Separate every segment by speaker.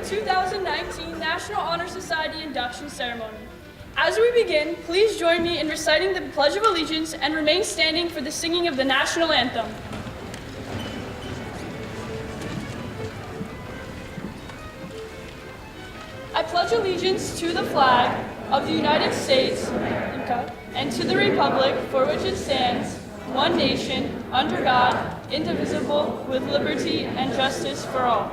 Speaker 1: 2019 National Honor Society Induction Ceremony. As we begin, please join me in reciting the Pledge of Allegiance and remain standing for the singing of the National Anthem. I pledge allegiance to the flag of the United States and to the republic for which it stands, one nation, under God, indivisible, with liberty and justice for all.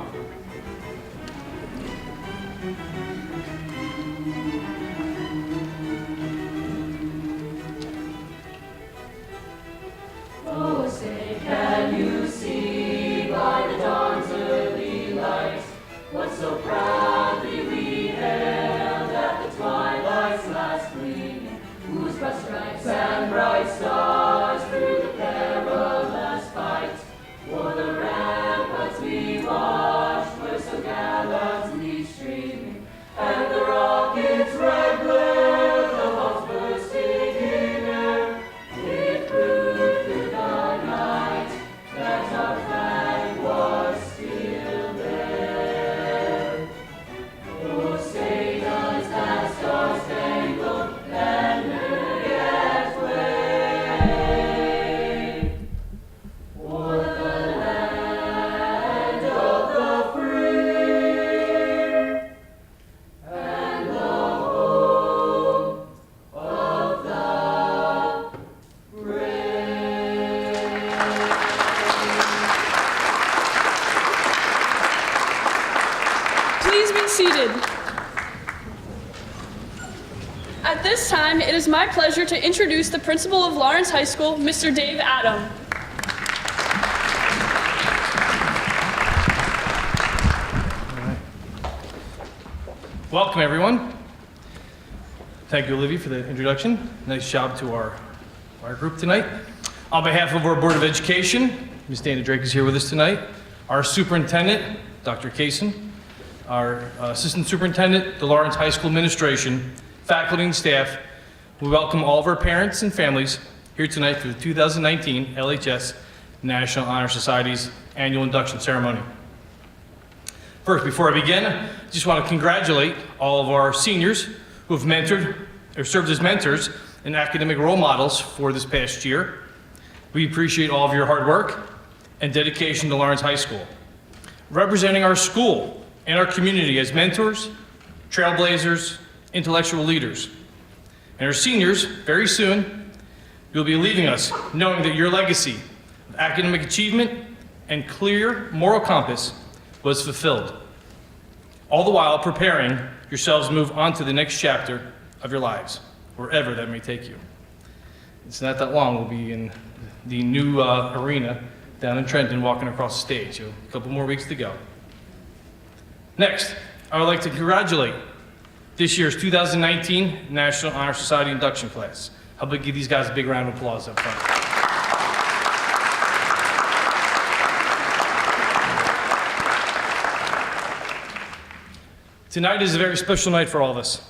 Speaker 2: Oh, say, can you see by the dawn's early light what so proudly we hailed at the twilight's last gleaming, whose broad stripes and bright stars through the perilous fight o'er the ramparts we watched were so gallantly streaming, and the rocket's red glare, the bombs bursting in air, it proved through the night that our flag was still there. Oh, say does that star-spangled banner yet wave o'er the land of the free and the home of the brave?
Speaker 1: Please be seated. At this time, it is my pleasure to introduce the principal of Lawrence High School, Mr. Dave Adam.
Speaker 3: Welcome, everyone. Thank you, Olivia, for the introduction. Nice job to our group tonight. On behalf of our Board of Education, Ms. Dana Drake is here with us tonight. Our superintendent, Dr. Kaysen, our assistant superintendent, the Lawrence High School administration, faculty and staff, we welcome all of our parents and families here tonight for the 2019 LHS National Honor Society's annual induction ceremony. First, before I begin, I just want to congratulate all of our seniors who have mentored or served as mentors and academic role models for this past year. We appreciate all of your hard work and dedication to Lawrence High School. Representing our school and our community as mentors, trailblazers, intellectual leaders. And our seniors, very soon, you'll be leaving us knowing that your legacy of academic achievement and clear moral compass was fulfilled. All the while preparing yourselves to move on to the next chapter of your lives, wherever that may take you. It's not that long, we'll be in the new arena down in Trenton walking across the stage. So a couple more weeks to go. Next, I would like to congratulate this year's 2019 National Honor Society induction class. How about give these guys a big round of applause up front. Tonight is a very special night for all of us.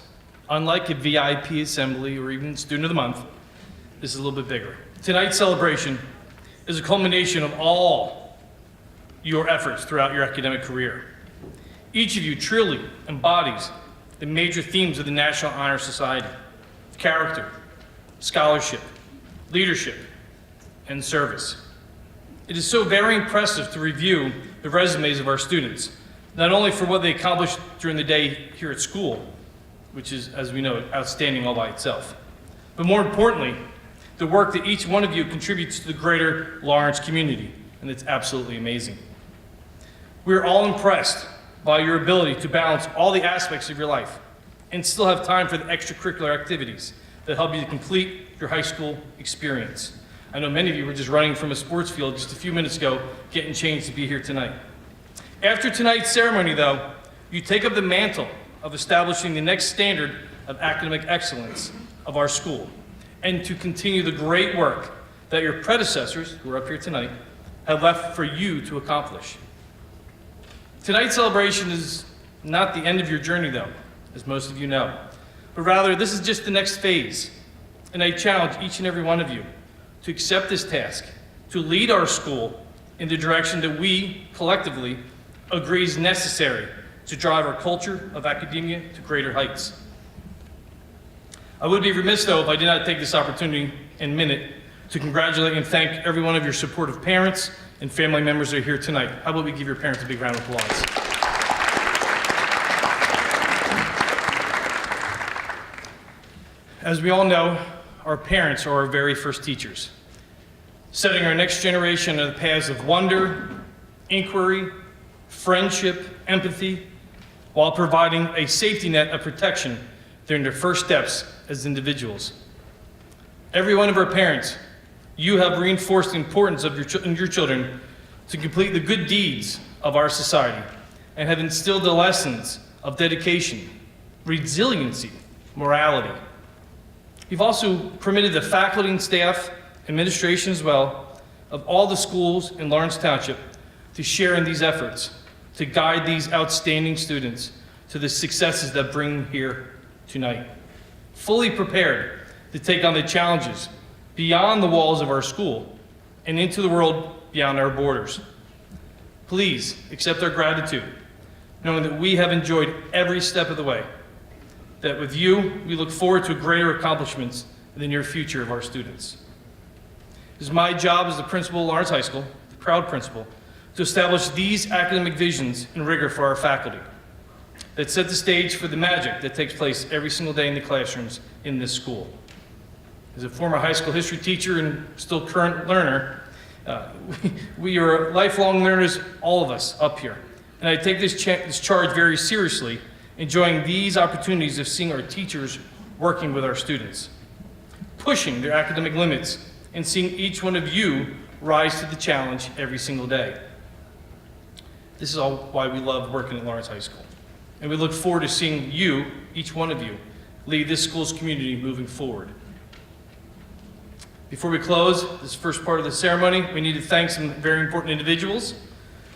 Speaker 3: Unlike a VIP assembly or even Student of the Month, this is a little bit bigger. Tonight's celebration is a culmination of all your efforts throughout your academic career. Each of you truly embodies the major themes of the National Honor Society: character, scholarship, leadership, and service. It is so very impressive to review the resumes of our students, not only for what they accomplished during the day here at school, which is, as we know, outstanding all by itself, but more importantly, the work that each one of you contributes to the greater Lawrence community, and it's absolutely amazing. We're all impressed by your ability to balance all the aspects of your life and still have time for the extracurricular activities that help you to complete your high school experience. I know many of you were just running from a sports field just a few minutes ago, getting changed to be here tonight. After tonight's ceremony, though, you take up the mantle of establishing the next standard of academic excellence of our school, and to continue the great work that your predecessors, who are up here tonight, have left for you to accomplish. Tonight's celebration is not the end of your journey, though, as most of you know, but rather this is just the next phase. And I challenge each and every one of you to accept this task, to lead our school in the direction that we collectively agree is necessary to drive our culture of academia to greater heights. I would be remiss, though, if I did not take this opportunity and minute to congratulate and thank every one of your supportive parents and family members that are here tonight. How about we give your parents a big round of applause? As we all know, our parents are our very first teachers, setting our next generation on the paths of wonder, inquiry, friendship, empathy, while providing a safety net of protection during their first steps as individuals. Every one of our parents, you have reinforced the importance of your children to complete the good deeds of our society and have instilled the lessons of dedication, resiliency, morality. You've also permitted the faculty and staff, administration as well, of all the schools in Lawrence Township to share in these efforts, to guide these outstanding students to the successes that bring here tonight. Fully prepared to take on the challenges beyond the walls of our school and into the world beyond our borders. Please accept our gratitude, knowing that we have enjoyed every step of the way, that with you, we look forward to greater accomplishments in the near future of our students. It is my job as the principal of Lawrence High School, the proud principal, to establish these academic visions and rigor for our faculty that set the stage for the magic that takes place every single day in the classrooms in this school. As a former high school history teacher and still current learner, we are lifelong learners, all of us up here. And I take this charge very seriously, enjoying these opportunities of seeing our teachers working with our students, pushing their academic limits, and seeing each one of you rise to the challenge every single day. This is all why we love working at Lawrence High School. And we look forward to seeing you, each one of you, lead this school's community moving forward. Before we close this first part of the ceremony, we need to thank some very important individuals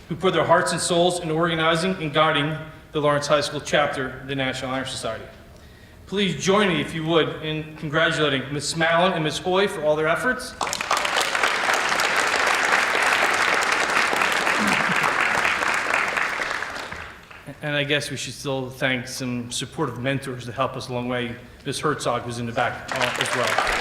Speaker 3: who put their hearts and souls into organizing and guiding the Lawrence High School chapter of the National Honor Society. Please join me, if you would, in congratulating Ms. Smallin and Ms. Hoy for all their efforts. And I guess we should still thank some supportive mentors that help us along the way. Ms. Herzog, who's in the back as well.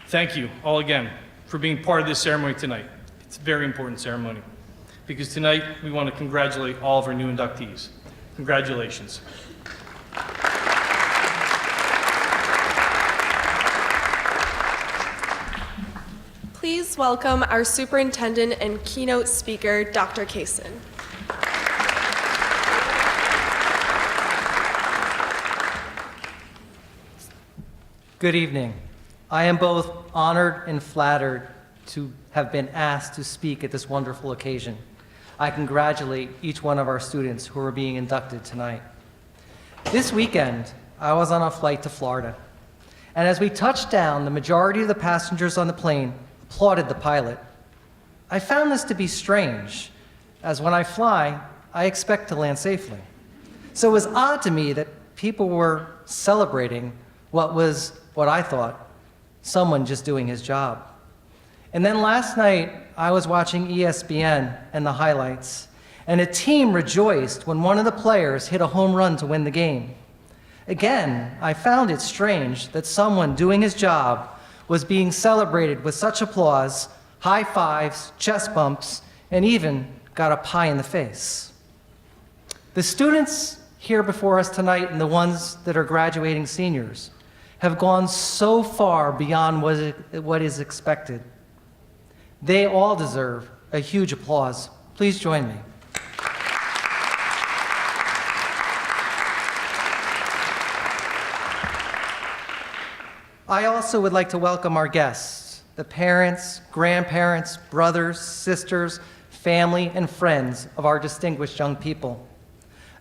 Speaker 3: Thank you all again for being part of this ceremony tonight. It's a very important ceremony because tonight we want to congratulate all of our new inductees. Congratulations.
Speaker 4: Please welcome our superintendent and keynote speaker, Dr. Kaysen.
Speaker 5: Good evening. I am both honored and flattered to have been asked to speak at this wonderful occasion. I congratulate each one of our students who are being inducted tonight. This weekend, I was on a flight to Florida, and as we touched down, the majority of the passengers on the plane applauded the pilot. I found this to be strange, as when I fly, I expect to land safely. So it was odd to me that people were celebrating what I thought someone just doing his job. And then last night, I was watching ESPN and the highlights, and a team rejoiced when one of the players hit a home run to win the game. Again, I found it strange that someone doing his job was being celebrated with such applause, high fives, chest bumps, and even got a pie in the face. The students here before us tonight and the ones that are graduating seniors have gone so far beyond what is expected. They all deserve a huge applause. Please join me. I also would like to welcome our guests, the parents, grandparents, brothers, sisters, family, and friends of our distinguished young people.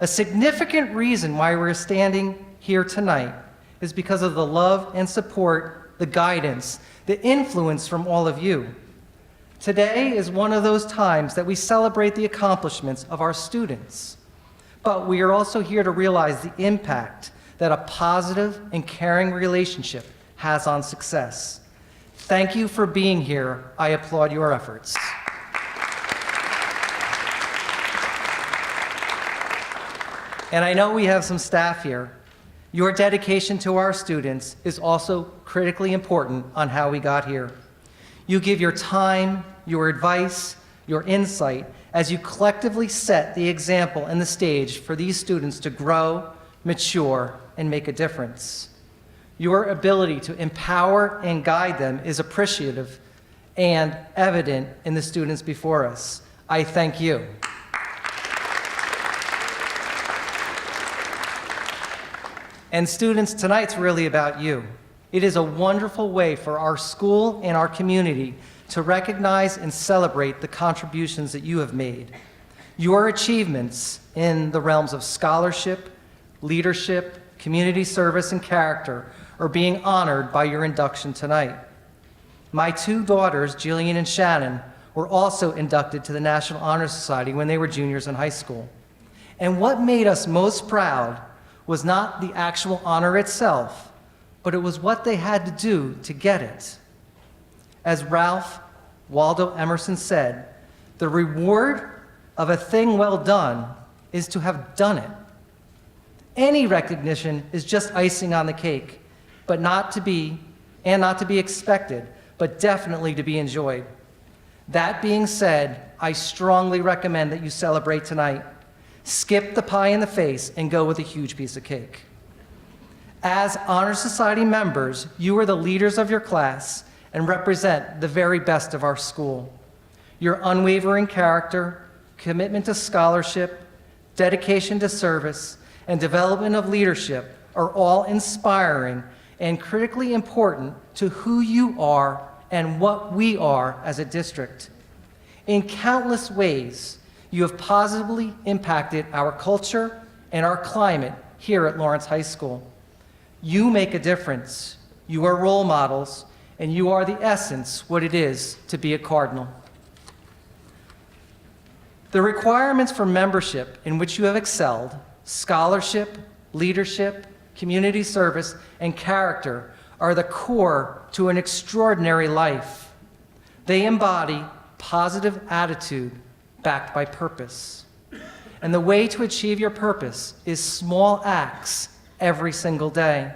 Speaker 5: A significant reason why we're standing here tonight is because of the love and support, the guidance, the influence from all of you. Today is one of those times that we celebrate the accomplishments of our students, but we are also here to realize the impact that a positive and caring relationship has on success. Thank you for being here. I applaud your efforts. And I know we have some staff here. Your dedication to our students is also critically important on how we got here. You give your time, your advice, your insight as you collectively set the example and the stage for these students to grow, mature, and make a difference. Your ability to empower and guide them is appreciative and evident in the students before us. I thank you. And students, tonight's really about you. It is a wonderful way for our school and our community to recognize and celebrate the contributions that you have made. Your achievements in the realms of scholarship, leadership, community service, and character are being honored by your induction tonight. My two daughters, Jillian and Shannon, were also inducted to the National Honor Society when they were juniors in high school. And what made us most proud was not the actual honor itself, but it was what they had to do to get it. As Ralph Waldo Emerson said, the reward of a thing well done is to have done it. Any recognition is just icing on the cake, but not to be expected, but definitely to be enjoyed. That being said, I strongly recommend that you celebrate tonight. Skip the pie in the face and go with a huge piece of cake. As Honor Society members, you are the leaders of your class and represent the very best of our school. Your unwavering character, commitment to scholarship, dedication to service, and development of leadership are all inspiring and critically important to who you are and what we are as a district. In countless ways, you have positively impacted our culture and our climate here at Lawrence High School. You make a difference. You are role models, and you are the essence what it is to be a Cardinal. The requirements for membership in which you have excelled, scholarship, leadership, community service, and character, are the core to an extraordinary life. They embody positive attitude backed by purpose. And the way to achieve your purpose is small acts every single day.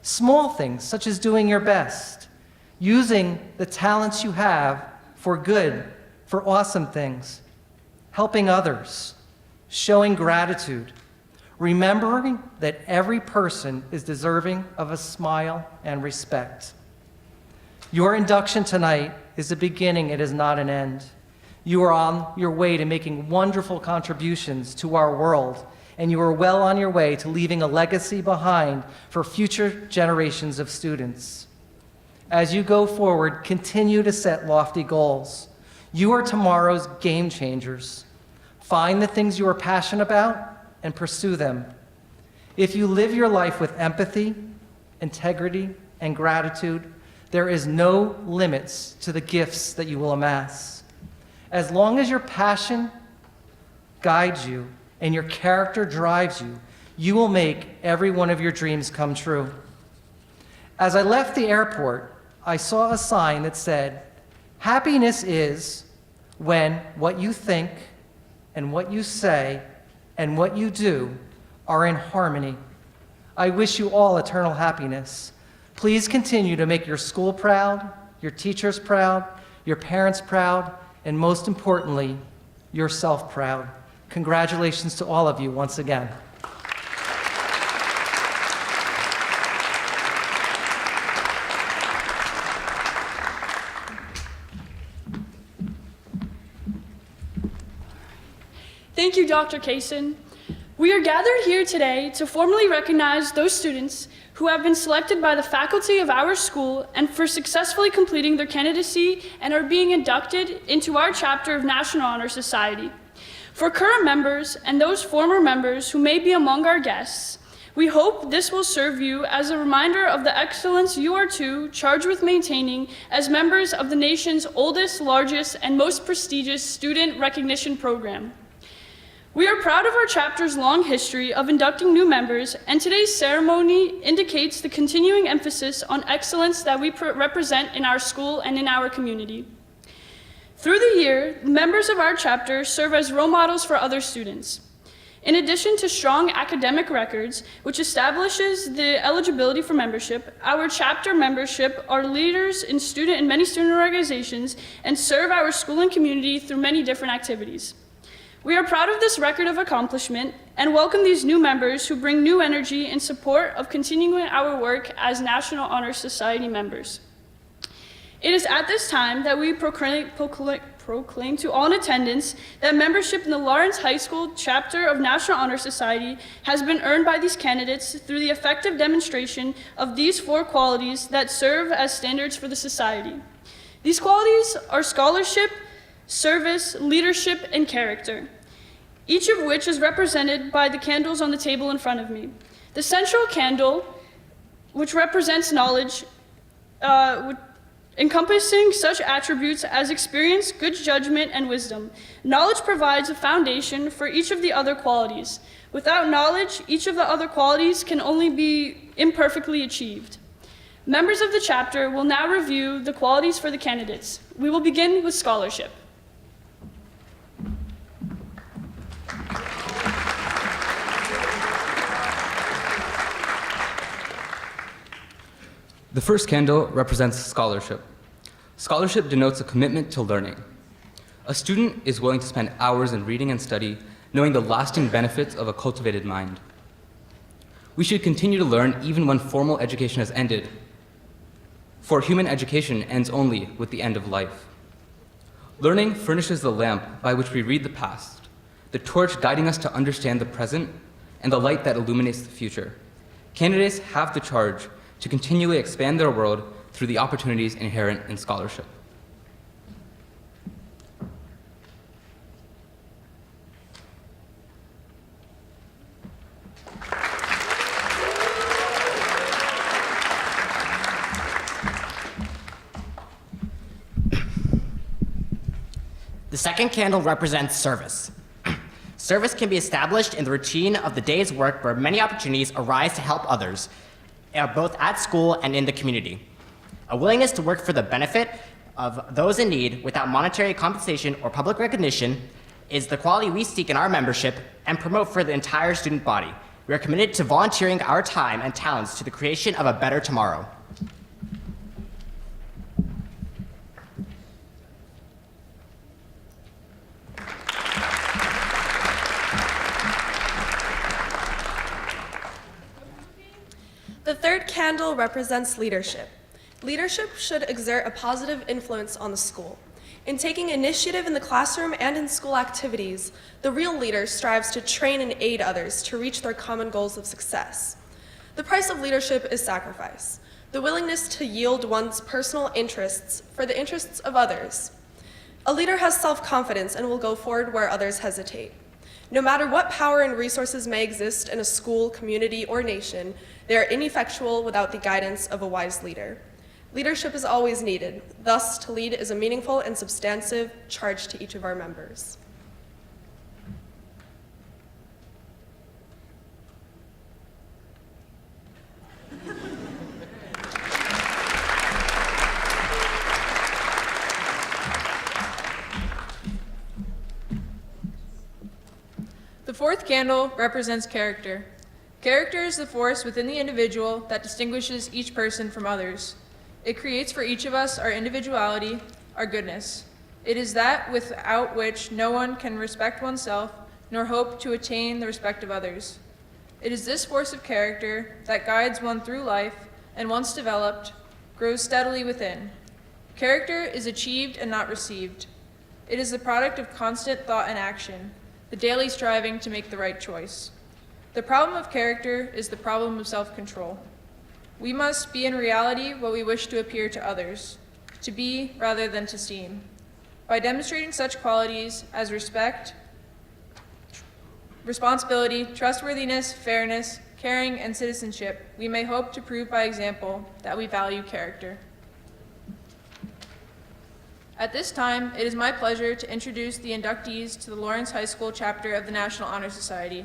Speaker 5: Small things such as doing your best, using the talents you have for good, for awesome things, helping others, showing gratitude, remembering that every person is deserving of a smile and respect. Your induction tonight is a beginning, it is not an end. You are on your way to making wonderful contributions to our world, and you are well on your way to leaving a legacy behind for future generations of students. As you go forward, continue to set lofty goals. You are tomorrow's game changers. Find the things you are passionate about and pursue them. If you live your life with empathy, integrity, and gratitude, there is no limits to the gifts that you will amass. As long as your passion guides you and your character drives you, you will make every one of your dreams come true. As I left the airport, I saw a sign that said, "Happiness is when what you think and what you say and what you do are in harmony." I wish you all eternal happiness. Please continue to make your school proud, your teachers proud, your parents proud, and most importantly, yourself proud. Congratulations to all of you once again.
Speaker 1: Thank you, Dr. Kaysen. We are gathered here today to formally recognize those students who have been selected by the faculty of our school and for successfully completing their candidacy and are being inducted into our chapter of National Honor Society. For current members and those former members who may be among our guests, we hope this will serve you as a reminder of the excellence you are too charged with maintaining as members of the nation's oldest, largest, and most prestigious student recognition program. We are proud of our chapter's long history of inducting new members, and today's ceremony indicates the continuing emphasis on excellence that we represent in our school and in our community. Through the year, members of our chapter serve as role models for other students. In addition to strong academic records, which establishes the eligibility for membership, our chapter membership are leaders in many student organizations and serve our school and community through many different activities. We are proud of this record of accomplishment and welcome these new members who bring new energy in support of continuing our work as National Honor Society members. It is at this time that we proclaim to all in attendance that membership in the Lawrence High School chapter of National Honor Society has been earned by these candidates through the effective demonstration of these 4 qualities that serve as standards for the society. These qualities are scholarship, service, leadership, and character, each of which is represented by the candles on the table in front of me. The central candle, which represents knowledge, encompassing such attributes as experience, good judgment, and wisdom. Knowledge provides a foundation for each of the other qualities. Without knowledge, each of the other qualities can only be imperfectly achieved. Members of the chapter will now review the qualities for the candidates. We will begin with scholarship.
Speaker 6: The first candle represents scholarship. Scholarship denotes a commitment to learning. A student is willing to spend hours in reading and study, knowing the lasting benefits of a cultivated mind. We should continue to learn even when formal education has ended, for human education ends only with the end of life. Learning furnishes the lamp by which we read the past, the torch guiding us to understand the present, and the light that illuminates the future. Candidates have the charge to continually expand their world through the opportunities inherent in scholarship.
Speaker 7: The second candle represents service. Service can be established in the routine of the day's work where many opportunities arise to help others, both at school and in the community. A willingness to work for the benefit of those in need without monetary compensation or public recognition is the quality we seek in our membership and promote for the entire student body. We are committed to volunteering our time and talents to the creation of a better tomorrow.
Speaker 4: The third candle represents leadership. Leadership should exert a positive influence on the school. In taking initiative in the classroom and in school activities, the real leader strives to train and aid others to reach their common goals of success. The price of leadership is sacrifice, the willingness to yield one's personal interests for the interests of others. A leader has self-confidence and will go forward where others hesitate. No matter what power and resources may exist in a school, community, or nation, they are ineffectual without the guidance of a wise leader. Leadership is always needed. Thus, to lead is a meaningful and substantive charge to each of our members.
Speaker 8: The fourth candle represents character. Character is the force within the individual that distinguishes each person from others. It creates for each of us our individuality, our goodness. It is that without which no one can respect oneself nor hope to attain the respect of others. It is this force of character that guides one through life and, once developed, grows steadily within. Character is achieved and not received. It is the product of constant thought and action, the daily striving to make the right choice. The problem of character is the problem of self-control. We must be in reality what we wish to appear to others, to be rather than to seem. By demonstrating such qualities as respect, responsibility, trustworthiness, fairness, caring, and citizenship, we may hope to prove by example that we value character. At this time, it is my pleasure to introduce the inductees to the Lawrence High School chapter of the National Honor Society.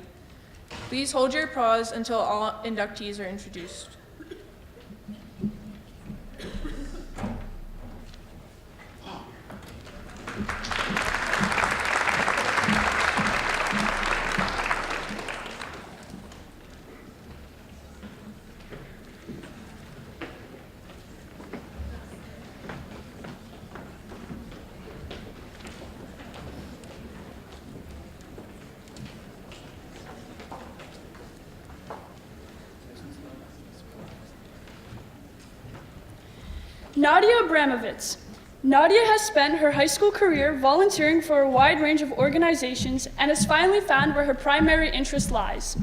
Speaker 8: Please hold your applause until all inductees are introduced.
Speaker 1: Nadia Abramovitz. Nadia has spent her high school career volunteering for a wide range of organizations and has finally found where her primary interest lies.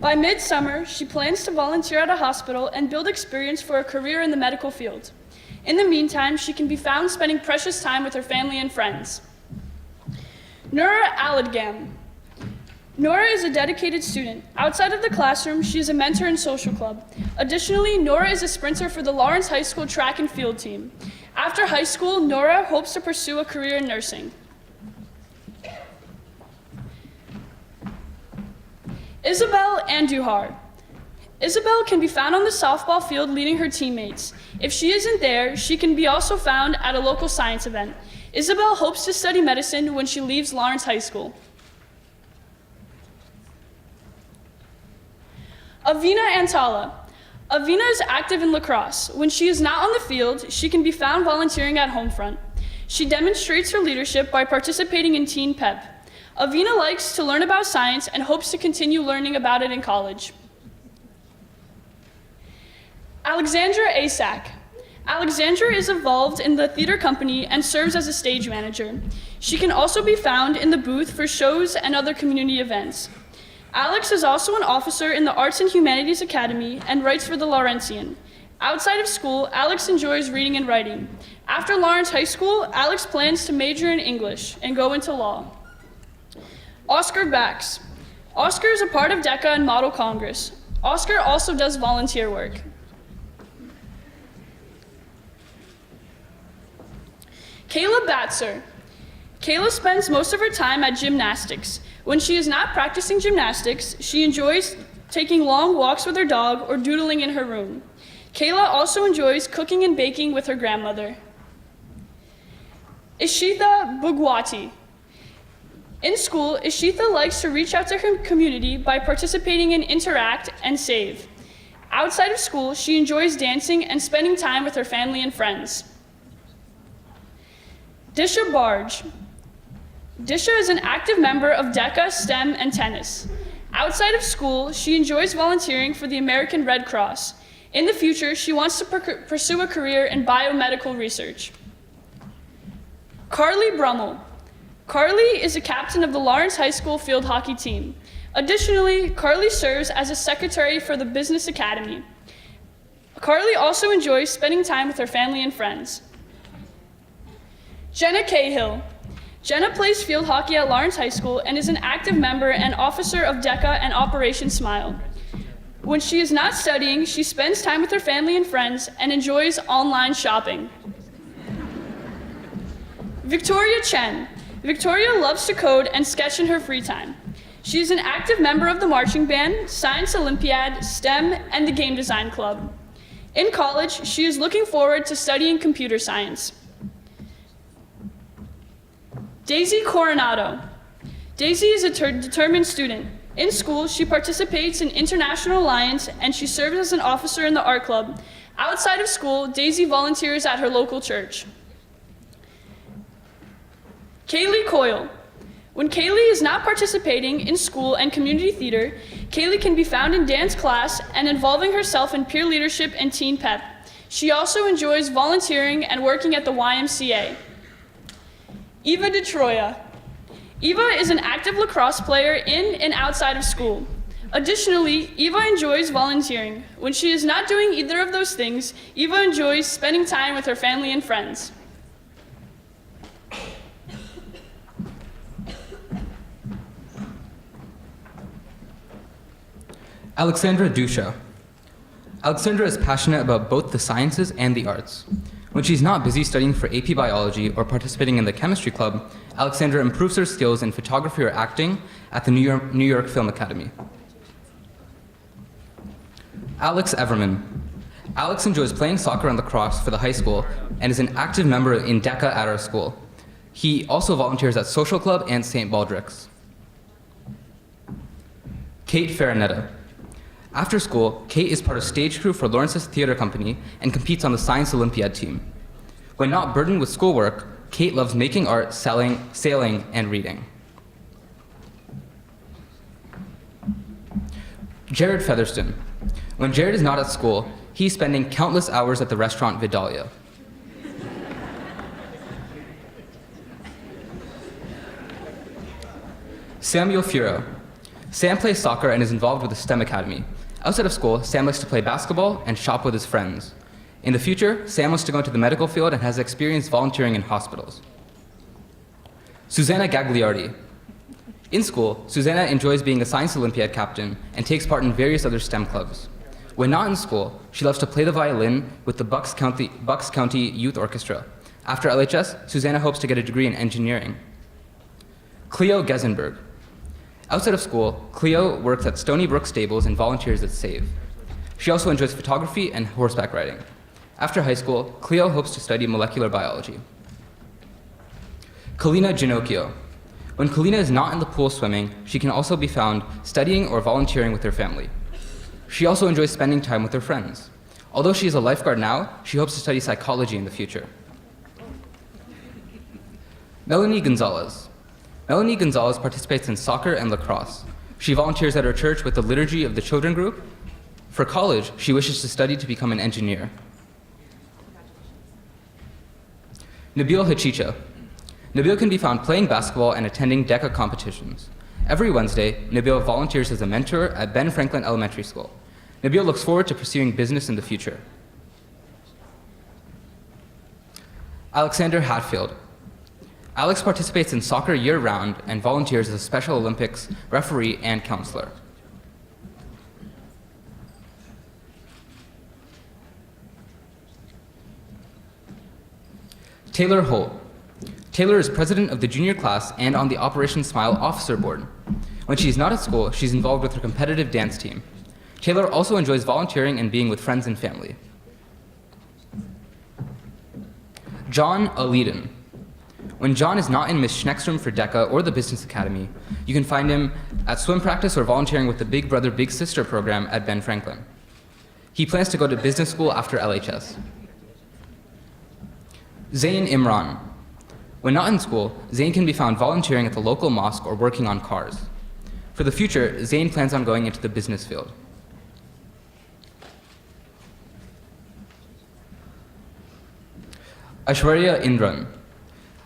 Speaker 1: By midsummer, she plans to volunteer at a hospital and build experience for a career in the medical field. In the meantime, she can be found spending precious time with her family and friends. Nura Aladgam. Nora is a dedicated student. Outside of the classroom, she is a mentor in social club. Additionally, Nora is a sprinter for the Lawrence High School track and field team. After high school, Nora hopes to pursue a career in nursing. Isabel Andujar. Isabel can be found on the softball field leading her teammates. If she isn't there, she can be also found at a local science event. Isabel hopes to study medicine when she leaves Lawrence High School. Avina Antala. Avina is active in lacrosse. When she is not on the field, she can be found volunteering at Homefront. She demonstrates her leadership by participating in Teen Pep. Avina likes to learn about science and hopes to continue learning about it in college. Alexandra Asak. Alexandra is involved in the theater company and serves as a stage manager. She can also be found in the booth for shows and other community events. Alex is also an officer in the Arts and Humanities Academy and writes for the Lawrencian. Outside of school, Alex enjoys reading and writing. After Lawrence High School, Alex plans to major in English and go into law. Oscar Bax. Oscar is a part of DECA and Model Congress. Oscar also does volunteer work. Kayla Batzer. Kayla spends most of her time at gymnastics. When she is not practicing gymnastics, she enjoys taking long walks with her dog or doodling in her room. Kayla also enjoys cooking and baking with her grandmother. Ishita Bugwati. In school, Ishita likes to reach out to her community by participating in Interact and Save. Outside of school, she enjoys dancing and spending time with her family and friends. Disha Barge. Disha is an active member of DECA, STEM, and tennis. Outside of school, she enjoys volunteering for the American Red Cross. In the future, she wants to pursue a career in biomedical research. Carly Brummel. Carly is a captain of the Lawrence High School field hockey team. Additionally, Carly serves as a secretary for the Business Academy. Carly also enjoys spending time with her family and friends. Jenna Cahill. Jenna plays field hockey at Lawrence High School and is an active member and officer of DECA and Operation Smile. When she is not studying, she spends time with her family and friends and enjoys online shopping. Victoria Chen. Victoria loves to code and sketch in her free time. She is an active member of the marching band, Science Olympiad, STEM, and the Game Design Club. In college, she is looking forward to studying computer science. Daisy Coronado. Daisy is a determined student. In school, she participates in International Alliance and she serves as an officer in the art club. Outside of school, Daisy volunteers at her local church. Kaylee Coyle. When Kaylee is not participating in school and community theater, Kaylee can be found in dance class and involving herself in peer leadership and teen pep. She also enjoys volunteering and working at the YMCA. Eva DeTroya. Eva is an active lacrosse player in and outside of school. Additionally, Eva enjoys volunteering. When she is not doing either of those things, Eva enjoys spending time with her family and friends.
Speaker 6: Alexandra Dusha. Alexandra is passionate about both the sciences and the arts. When she's not busy studying for AP Biology or participating in the chemistry club, Alexandra improves her skills in photography or acting at the New York Film Academy. Alex Everman. Alex enjoys playing soccer and lacrosse for the high school and is an active member in DECA at our school. He also volunteers at Social Club and St. Baldrick's. Kate Farinetta. After school, Kate is part of stage crew for Lawrence's theater company and competes on the Science Olympiad team. When not burdened with schoolwork, Kate loves making art, sailing, and reading. Jared Featherston. When Jared is not at school, he's spending countless hours at the restaurant Vidalia. Samuel Furo. Sam plays soccer and is involved with the STEM Academy. Outside of school, Sam likes to play basketball and shop with his friends. In the future, Sam wants to go into the medical field and has experience volunteering in hospitals. Susanna Gagliardi. In school, Susanna enjoys being a science Olympiad captain and takes part in various other STEM clubs. When not in school, she loves to play the violin with the Bucks County Youth Orchestra. After LHS, Susanna hopes to get a degree in engineering. Cleo Gesenberg. Outside of school, Cleo works at Stony Brook Stables and volunteers at SAVE. She also enjoys photography and horseback riding. After high school, Cleo hopes to study molecular biology. Kalina Ginocchio. When Kalina is not in the pool swimming, she can also be found studying or volunteering with her family. She also enjoys spending time with her friends. Although she is a lifeguard now, she hopes to study psychology in the future. Melanie Gonzalez. Melanie Gonzalez participates in soccer and lacrosse. She volunteers at her church with the Liturgy of the Children group. For college, she wishes to study to become an engineer. Nabil Hachicha. Nabil can be found playing basketball and attending DECA competitions. Every Wednesday, Nabil volunteers as a mentor at Ben Franklin Elementary School. Nabil looks forward to pursuing business in the future. Alexander Hatfield. Alex participates in soccer year-round and volunteers as a Special Olympics referee and counselor. Taylor Holt. Taylor is president of the junior class and on the Operation Smile officer board. When she's not at school, she's involved with her competitive dance team. Taylor also enjoys volunteering and being with friends and family. John Aleden. When John is not in Miss Schneckstrom for DECA or the Business Academy, you can find him at swim practice or volunteering with the Big Brother Big Sister program at Ben Franklin. He plans to go to business school after LHS. Zain Imran. When not in school, Zain can be found volunteering at the local mosque or working on cars. For the future, Zain plans on going into the business field. Aishwarya Indran.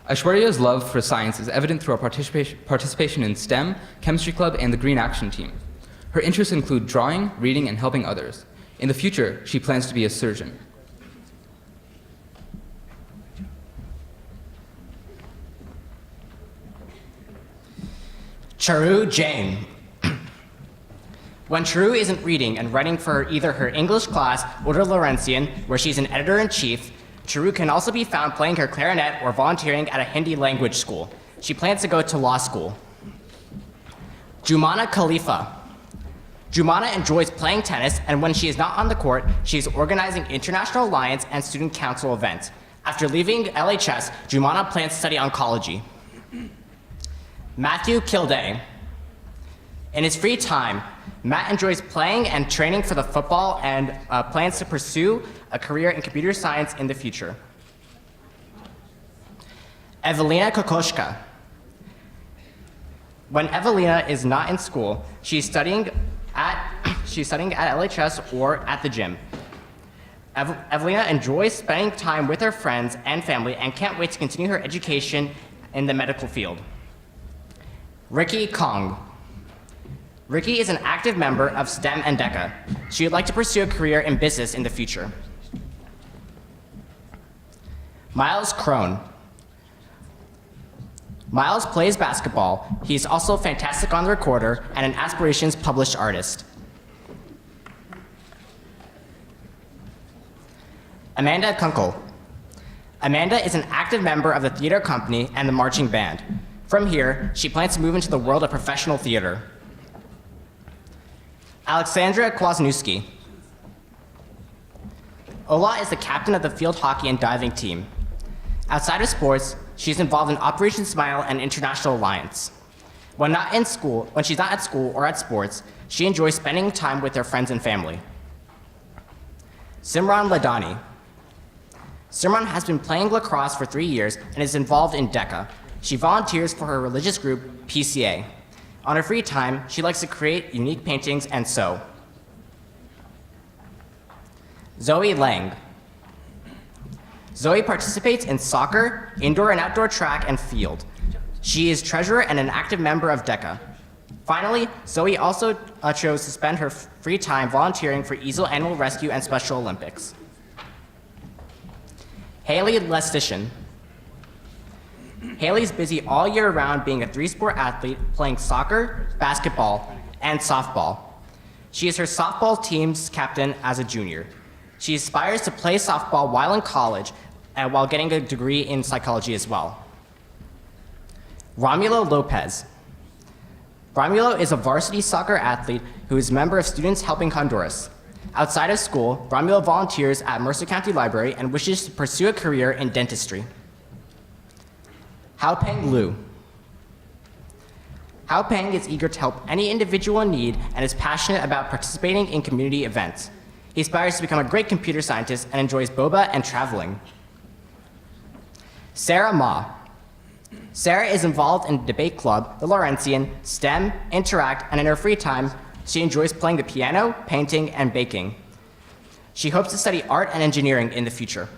Speaker 6: Aishwarya's love for science is evident through her participation in STEM, Chemistry Club, and the Green Action Team. Her interests include drawing, reading, and helping others. In the future, she plans to be a surgeon.
Speaker 7: Charu Jain. When Charu isn't reading and writing for either her English class or the Laurentian, where she's an editor-in-chief, Charu can also be found playing her clarinet or volunteering at a Hindi language school. She plans to go to law school. Jumana Khalifa. Jumana enjoys playing tennis, and when she is not on the court, she is organizing International Alliance and Student Council events. After leaving LHS, Jumana plans to study oncology. Matthew Kilday. In his free time, Matt enjoys playing and training for the football and plans to pursue a career in computer science in the future. Evelina Kokoschka. When Evelina is not in school, she's studying at LHS or at the gym. Evelina enjoys spending time with her friends and family and can't wait to continue her education in the medical field. Ricky Kong. Ricky is an active member of STEM and DECA. She would like to pursue a career in business in the future. Miles Crone. Miles plays basketball. He's also fantastic on the recorder and an Aspirations published artist. Amanda Kunkel. Amanda is an active member of the theater company and the marching band. From here, she plans to move into the world of professional theater. Alexandra Kwasniewski. Ola is the captain of the field hockey and diving team. Outside of sports, she's involved in Operation Smile and International Alliance. When she's not at school or at sports, she enjoys spending time with her friends and family. Simran Ladani. Simran has been playing lacrosse for 3 years and is involved in DECA. She volunteers for her religious group, PCA. On her free time, she likes to create unique paintings and sew. Zoe Lang. Zoe participates in soccer, indoor and outdoor track and field. She is treasurer and an active member of DECA. Finally, Zoe also chose to spend her free time volunteering for Easel Animal Rescue and Special Olympics. Haley Lestitian. Haley's busy all year round being a three-sport athlete, playing soccer, basketball, and softball. She is her softball team's captain as a junior. She aspires to play softball while in college and while getting a degree in psychology as well. Romulo Lopez. Romulo is a varsity soccer athlete who is a member of Students Helping Honduras. Outside of school, Romulo volunteers at Mercer County Library and wishes to pursue a career in dentistry. Hao Peng Liu. Hao Peng is eager to help any individual in need and is passionate about participating in community events. He aspires to become a great computer scientist and enjoys boba and traveling. Sarah Ma. Sarah is involved in the debate club, the Laurentian, STEM, Interact, and in her free time, she enjoys playing the piano, painting, and baking. She hopes to study art and engineering in the future.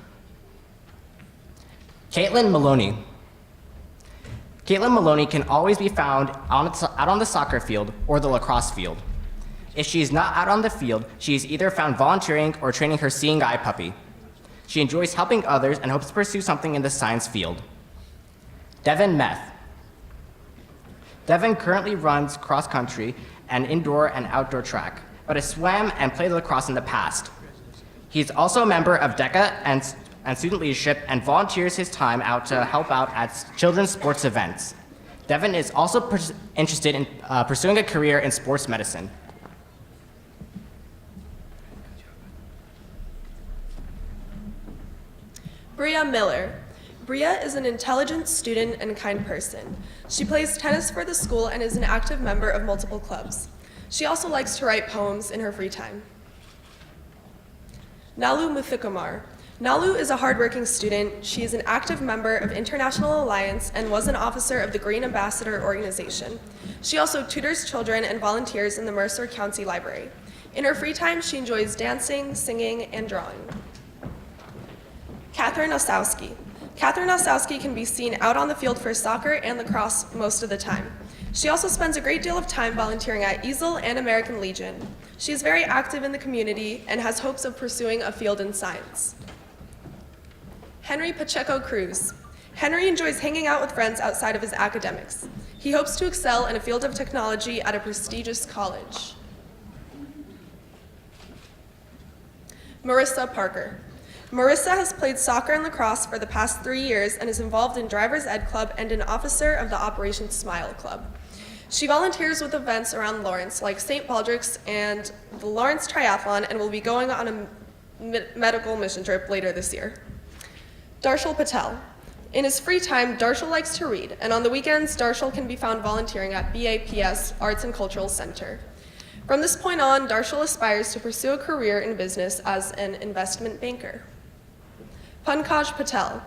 Speaker 7: Caitlin Maloney. Caitlin Maloney can always be found out on the soccer field or the lacrosse field. If she is not out on the field, she is either found volunteering or training her seeing eye puppy. She enjoys helping others and hopes to pursue something in the science field. Devin Meth. Devin currently runs cross country and indoor and outdoor track, but has swam and played lacrosse in the past. He is also a member of DECA and student leadership and volunteers his time out to help out at children's sports events. Devin is also interested in pursuing a career in sports medicine.
Speaker 4: Bria Miller. Bria is an intelligent student and kind person. She plays tennis for the school and is an active member of multiple clubs. She also likes to write poems in her free time. Nalu Muthukumar. Nalu is a hardworking student. She is an active member of International Alliance and was an officer of the Green Ambassador organization. She also tutors children and volunteers in the Mercer County Library. In her free time, she enjoys dancing, singing, and drawing. Catherine Osowski. Catherine Osowski can be seen out on the field for soccer and lacrosse most of the time. She also spends a great deal of time volunteering at Easel and American Legion. She is very active in the community and has hopes of pursuing a field in science. Henry Pacheco Cruz. Henry enjoys hanging out with friends outside of his academics. He hopes to excel in a field of technology at a prestigious college. Marissa Parker. Marissa has played soccer and lacrosse for the past 3 years and is involved in Driver's Ed Club and an officer of the Operation Smile Club. She volunteers with events around Lawrence, like St. Baldrick's and the Lawrence Triathlon, and will be going on a medical mission trip later this year. Darshal Patel. In his free time, Darshal likes to read, and on the weekends, Darshal can be found volunteering at BAPS Arts and Cultural Center. From this point on, Darshal aspires to pursue a career in business as an investment banker. Pankaj Patel.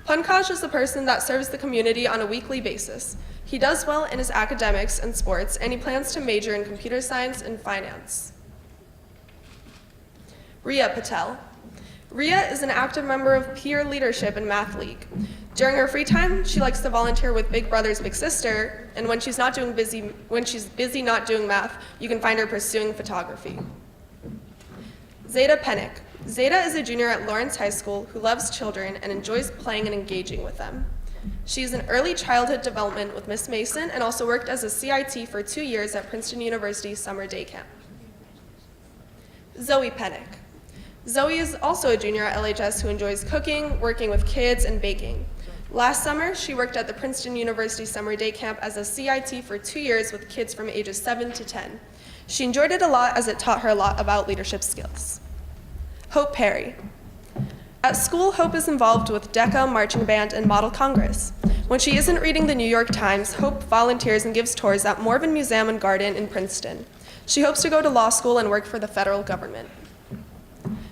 Speaker 4: Pankaj is the person that serves the community on a weekly basis. He does well in his academics and sports, and he plans to major in computer science and finance. Ria Patel. Ria is an active member of peer leadership and math league. During her free time, she likes to volunteer with Big Brother's Big Sister, and when she's busy not doing math, you can find her pursuing photography. Zeta Pennick. Zeta is a junior at Lawrence High School who loves children and enjoys playing and engaging with them. She's in early childhood development with Miss Mason and also worked as a CIT for 2 years at Princeton University Summer Day Camp. Zoe Pennick. Zoe is also a junior at LHS who enjoys cooking, working with kids, and baking. Last summer, she worked at the Princeton University Summer Day Camp as a CIT for 2 years with kids from ages 7 to 10. She enjoyed it a lot as it taught her a lot about leadership skills. Hope Perry. At school, Hope is involved with DECA, Marching Band, and Model Congress. When she isn't reading the New York Times, Hope volunteers and gives tours at Morven Museum and Garden in Princeton. She hopes to go to law school and work for the federal government.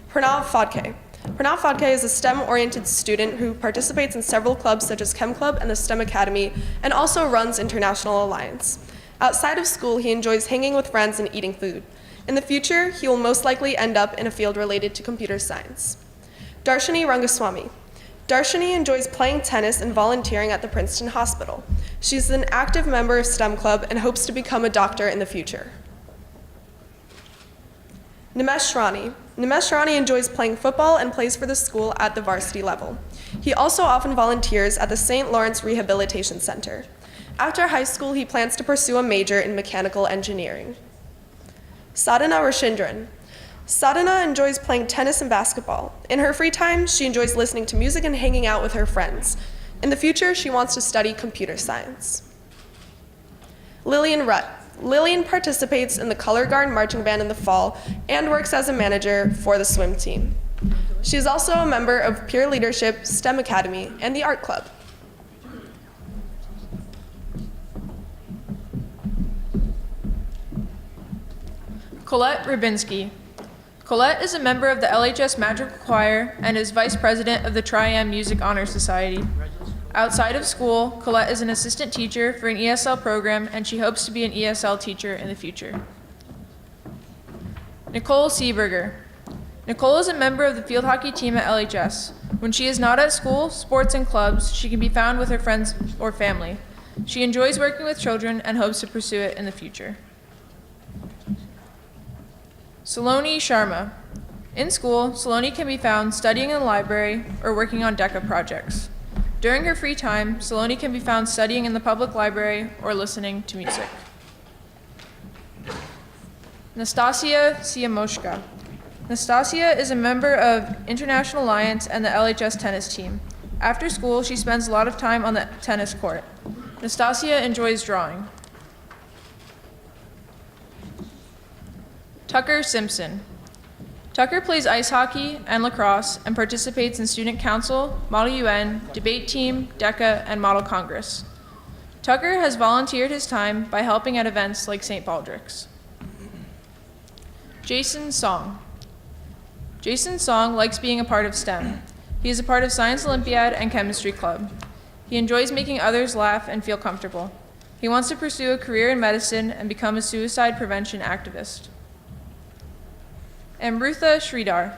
Speaker 4: Pranav Fadke. Pranav Fadke is a STEM-oriented student who participates in several clubs such as Chem Club and the STEM Academy, and also runs International Alliance. Outside of school, he enjoys hanging with friends and eating food. In the future, he will most likely end up in a field related to computer science. Darshini Rangaswamy. Darshini enjoys playing tennis and volunteering at the Princeton Hospital. She's an active member of STEM Club and hopes to become a doctor in the future. Nimesh Rani. Nimesh Rani enjoys playing football and plays for the school at the varsity level. He also often volunteers at the St. Lawrence Rehabilitation Center. After high school, he plans to pursue a major in mechanical engineering. Sadhana Rashindran. Sadhana enjoys playing tennis and basketball. In her free time, she enjoys listening to music and hanging out with her friends. In the future, she wants to study computer science. Lillian Rutt. Lillian participates in the Color Guard marching band in the fall and works as a manager for the swim team. She is also a member of Peer Leadership, STEM Academy, and the Art Club.
Speaker 8: Colette Rubinski. Colette is a member of the LHS Madrigal Choir and is vice president of the Tri-M Music Honor Society. Outside of school, Colette is an assistant teacher for an ESL program, and she hopes to be an ESL teacher in the future. Nicole Seeberger. Nicole is a member of the field hockey team at LHS. When she is not at school, sports, and clubs, she can be found with her friends or family. She enjoys working with children and hopes to pursue it in the future. Saloni Sharma. In school, Saloni can be found studying in the library or working on DECA projects. During her free time, Saloni can be found studying in the public library or listening to music. Nastasia Siamoshka. Nastasia is a member of International Alliance and the LHS tennis team. After school, she spends a lot of time on the tennis court. Nastasia enjoys drawing. Tucker Simpson. Tucker plays ice hockey and lacrosse and participates in Student Council, Model UN, Debate Team, DECA, and Model Congress. Tucker has volunteered his time by helping at events like St. Baldrick's. Jason Song. Jason Song likes being a part of STEM. He is a part of Science Olympiad and Chemistry Club. He enjoys making others laugh and feel comfortable. He wants to pursue a career in medicine and become a suicide prevention activist. Amrutha Sridhar.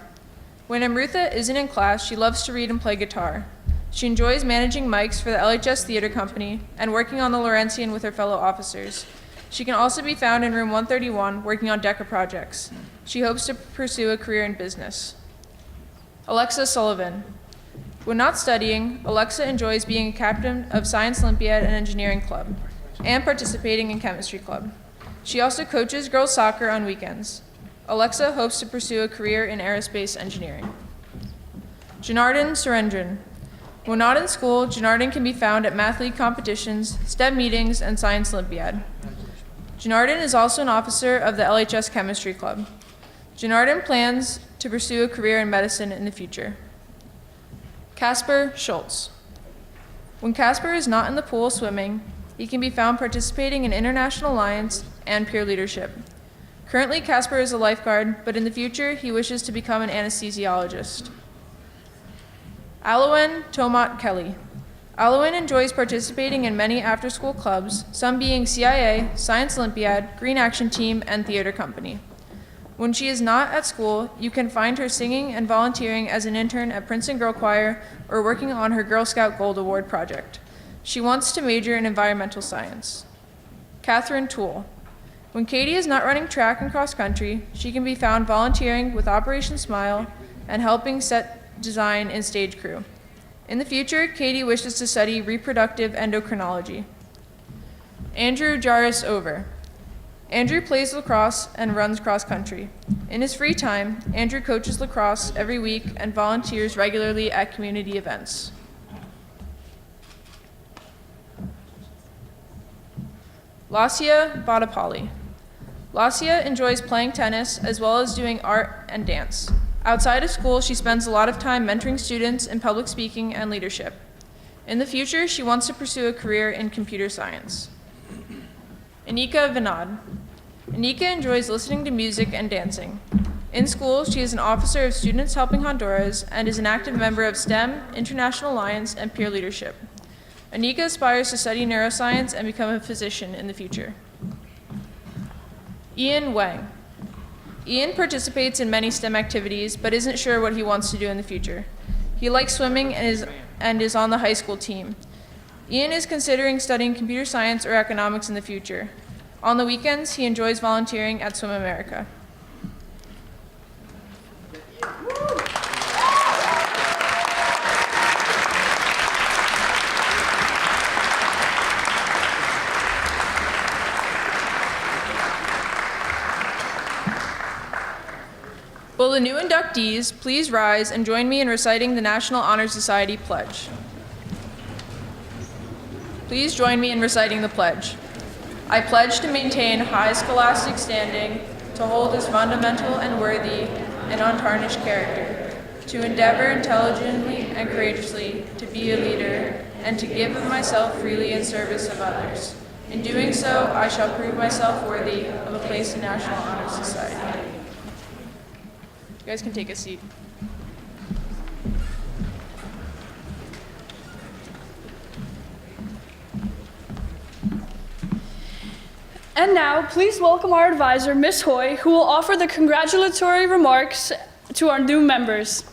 Speaker 8: When Amrutha isn't in class, she loves to read and play guitar. She enjoys managing mics for the LHS Theater Company and working on the Laurentian with her fellow officers. She can also be found in room 131 working on DECA projects. She hopes to pursue a career in business. Alexa Sullivan. When not studying, Alexa enjoys being a captain of Science Olympiad and Engineering Club and participating in Chemistry Club. She also coaches girls soccer on weekends. Alexa hopes to pursue a career in aerospace engineering. Janardhan Surendran. When not in school, Janardhan can be found at math league competitions, STEM meetings, and Science Olympiad. Janardhan is also an officer of the LHS Chemistry Club. Janardhan plans to pursue a career in medicine in the future. Casper Schultz. When Casper is not in the pool swimming, he can be found participating in International Alliance and peer leadership. Currently, Casper is a lifeguard, but in the future, he wishes to become an anesthesiologist. Alowen Tomat Kelly. Alowen enjoys participating in many after-school clubs, some being CIA, Science Olympiad, Green Action Team, and Theater Company. When she is not at school, you can find her singing and volunteering as an intern at Princeton Girl Choir or working on her Girl Scout Gold Award project. She wants to major in environmental science. Catherine Toole. When Katie is not running track and cross country, she can be found volunteering with Operation Smile and helping set design and stage crew. In the future, Katie wishes to study reproductive endocrinology. Andrew Jarvis Over. Andrew plays lacrosse and runs cross country. In his free time, Andrew coaches lacrosse every week and volunteers regularly at community events. Lasya Badapalli. Lasya enjoys playing tennis as well as doing art and dance. Outside of school, she spends a lot of time mentoring students in public speaking and leadership. In the future, she wants to pursue a career in computer science. Anika Vinod. Anika enjoys listening to music and dancing. In school, she is an officer of Students Helping Honduras and is an active member of STEM, International Alliance, and peer leadership. Anika aspires to study neuroscience and become a physician in the future. Ian Wang. Ian participates in many STEM activities, but isn't sure what he wants to do in the future. He likes swimming and is on the high school team. Ian is considering studying computer science or economics in the future. On the weekends, he enjoys volunteering at Swim America. Will the new inductees please rise and join me in reciting the National Honor Society Pledge? Please join me in reciting the pledge. I pledge to maintain high scholastic standing, to hold as fundamental and worthy an untarnished character, to endeavor intelligently and courageously to be a leader, and to give of myself freely in service of others. In doing so, I shall prove myself worthy of a place in National Honor Society. You guys can take a seat.
Speaker 1: And now, please welcome our advisor, Ms. Hoy, who will offer the congratulatory remarks to our new members.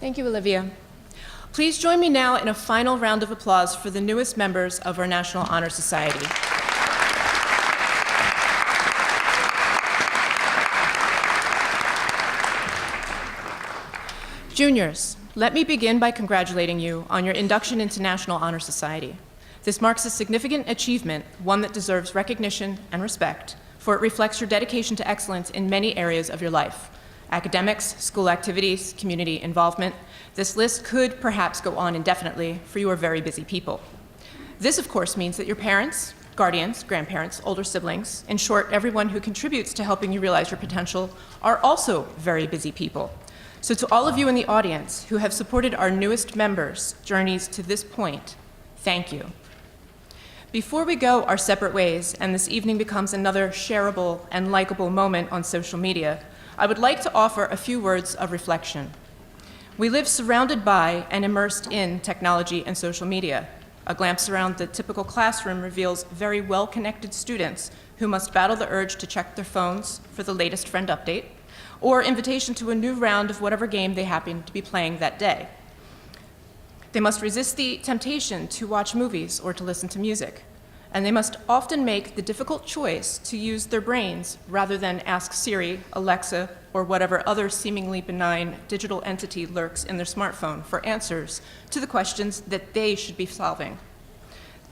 Speaker 9: Thank you, Olivia. Please join me now in a final round of applause for the newest members of our National Honor Society. Juniors, let me begin by congratulating you on your induction into National Honor Society. This marks a significant achievement, one that deserves recognition and respect, for it reflects your dedication to excellence in many areas of your life: academics, school activities, community involvement. This list could perhaps go on indefinitely, for you are very busy people. This, of course, means that your parents, guardians, grandparents, older siblings, in short, everyone who contributes to helping you realize your potential, are also very busy people. So to all of you in the audience who have supported our newest members' journeys to this point, thank you. Before we go our separate ways, and this evening becomes another shareable and likable moment on social media, I would like to offer a few words of reflection. We live surrounded by and immersed in technology and social media. A glance around the typical classroom reveals very well-connected students who must battle the urge to check their phones for the latest friend update, or invitation to a new round of whatever game they happen to be playing that day. They must resist the temptation to watch movies or to listen to music, and they must often make the difficult choice to use their brains rather than ask Siri, Alexa, or whatever other seemingly benign digital entity lurks in their smartphone for answers to the questions that they should be solving.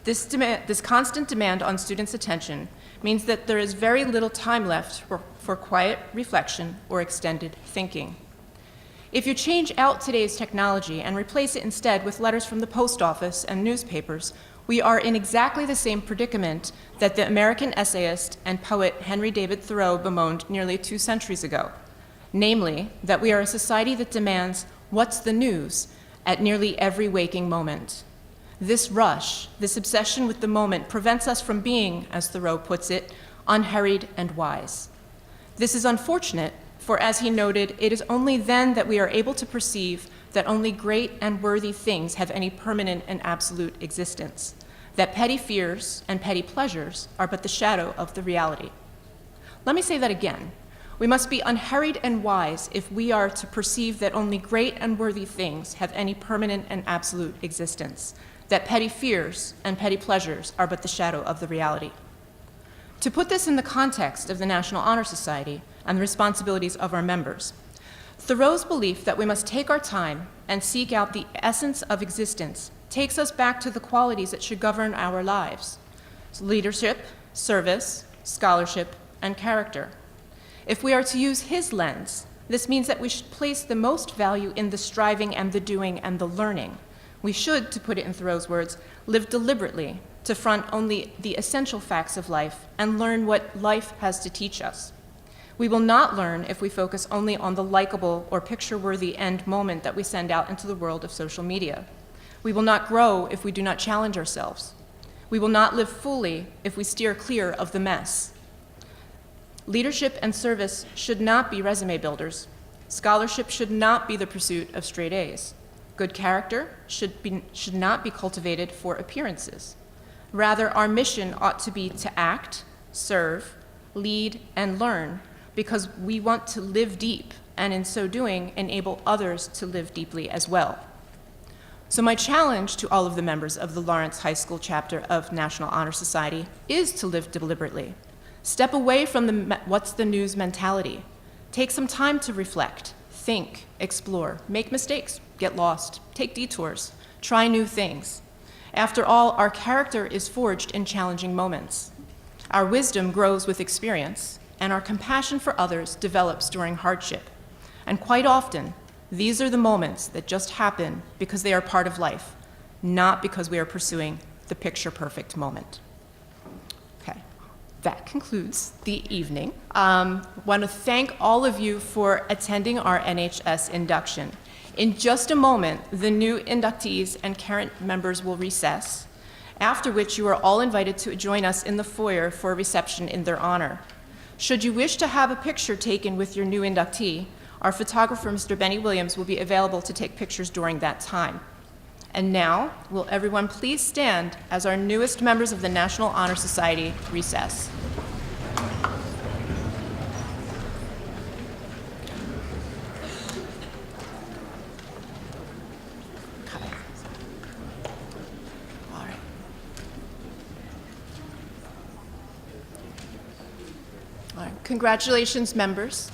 Speaker 9: This constant demand on students' attention means that there is very little time left for quiet reflection or extended thinking. If you change out today's technology and replace it instead with letters from the post office and newspapers, we are in exactly the same predicament that the American essayist and poet Henry David Thoreau bemoaned nearly 2 centuries ago, namely, that we are a society that demands "what's the news" at nearly every waking moment. This rush, this obsession with the moment, prevents us from being, as Thoreau puts it, unhurried and wise. This is unfortunate, for as he noted, it is only then that we are able to perceive that only great and worthy things have any permanent and absolute existence, that petty fears and petty pleasures are but the shadow of the reality. Let me say that again. We must be unhurried and wise if we are to perceive that only great and worthy things have any permanent and absolute existence, that petty fears and petty pleasures are but the shadow of the reality. To put this in the context of the National Honor Society and the responsibilities of our members, Thoreau's belief that we must take our time and seek out the essence of existence takes us back to the qualities that should govern our lives: leadership, service, scholarship, and character. If we are to use his lens, this means that we should place the most value in the striving and the doing and the learning. We should, to put it in Thoreau's words, live deliberately to front only the essential facts of life and learn what life has to teach us. We will not learn if we focus only on the likable or picture-worthy end moment that we send out into the world of social media. We will not grow if we do not challenge ourselves. We will not live fully if we steer clear of the mess. Leadership and service should not be resume builders. Scholarship should not be the pursuit of straight A's. Good character should not be cultivated for appearances. Rather, our mission ought to be to act, serve, lead, and learn because we want to live deep, and in so doing, enable others to live deeply as well. So my challenge to all of the members of the Lawrence High School chapter of National Honor Society is to live deliberately. Step away from the what's the news mentality. Take some time to reflect, think, explore, make mistakes, get lost, take detours, try new things. After all, our character is forged in challenging moments. Our wisdom grows with experience, and our compassion for others develops during hardship. And quite often, these are the moments that just happen because they are part of life, not because we are pursuing the picture-perfect moment. Okay, that concludes the evening. Want to thank all of you for attending our NHS induction. In just a moment, the new inductees and current members will recess, after which you are all invited to join us in the foyer for a reception in their honor. Should you wish to have a picture taken with your new inductee, our photographer, Mr. Benny Williams, will be available to take pictures during that time. And now, will everyone please stand as our newest members of the National Honor Society recess. All right. All right. Congratulations, members.